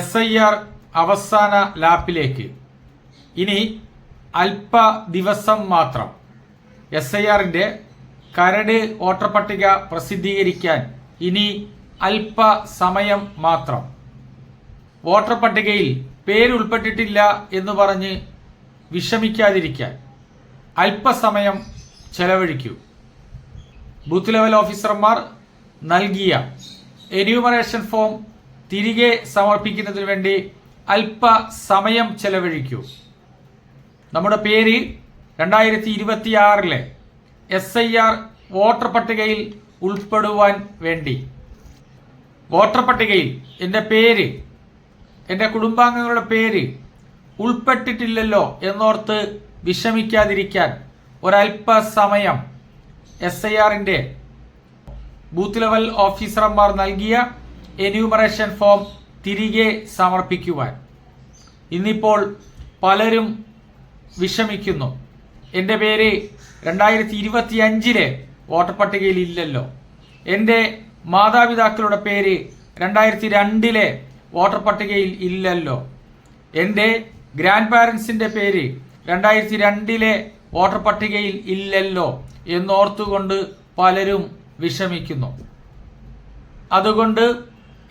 SIR അവസാന ലാപ്പിലേക്ക് ഇനി അല്പ ദിവസം മാത്രം. SIRന്റെ കരട് വോട്ടർ പട്ടിക പ്രസിദ്ധീകരിക്കാൻ ഇനി അല്പ സമയം മാത്രം. വോട്ടർ പട്ടികയിൽ പേര് ഉൾപ്പെട്ടിട്ടില്ല എന്ന് പറഞ്ഞ് വിഷമിക്കാതിരിക്കാൻ അല്പസമയം ചെലവഴിക്കൂ. ബൂത്ത് ലെവൽ ഓഫീസർമാർ നൽകിയ എന്യൂമറേഷൻ ഫോം തിരികെ സമർപ്പിക്കുന്നതിന് വേണ്ടി അല്പസമയം ചെലവഴിക്കൂ. നമ്മുടെ പേര് 2026 SIR വോട്ടർ പട്ടികയിൽ ഉൾപ്പെടുവാൻ വേണ്ടി. വോട്ടർ പട്ടികയിൽ എൻ്റെ പേര്, എൻ്റെ കുടുംബാംഗങ്ങളുടെ പേര് ഉൾപ്പെട്ടിട്ടില്ലല്ലോ എന്നോർത്ത് വിഷമിക്കാതിരിക്കാൻ ഒരല്പസമയം SIRന്റെ ബൂത്ത് ലെവൽ ഓഫീസർമാർ നൽകിയ എന്യൂമറേഷൻ ഫോം തിരികെ സമർപ്പിക്കുവാൻ. ഇന്നിപ്പോൾ പലരും വിഷമിക്കുന്നു. എൻ്റെ പേര് 2025 വോട്ടർ പട്ടികയിൽ ഇല്ലല്ലോ, എൻ്റെ മാതാപിതാക്കളുടെ പേര് 2002 വോട്ടർ പട്ടികയിൽ ഇല്ലല്ലോ, എൻ്റെ ഗ്രാൻഡ് പാരൻസിൻ്റെ പേര് 2002 വോട്ടർ പട്ടികയിൽ ഇല്ലല്ലോ എന്നോർത്തുകൊണ്ട് പലരും വിഷമിക്കുന്നു. അതുകൊണ്ട്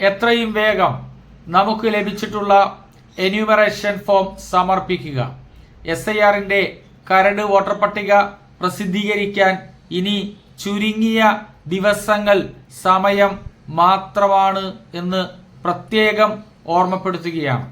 എത്രയും വേഗം നമുക്ക് ലഭിച്ചിട്ടുള്ള എന്യൂമറേഷൻ ഫോം സമർപ്പിക്കുക. SIRന്റെ കരട് വോട്ടർ പട്ടിക പ്രസിദ്ധീകരിക്കാൻ ഇനി ചുരുങ്ങിയ ദിവസങ്ങൾ സമയം മാത്രമാണ് എന്ന് പ്രത്യേകം ഓർമ്മപ്പെടുത്തുകയാണ്.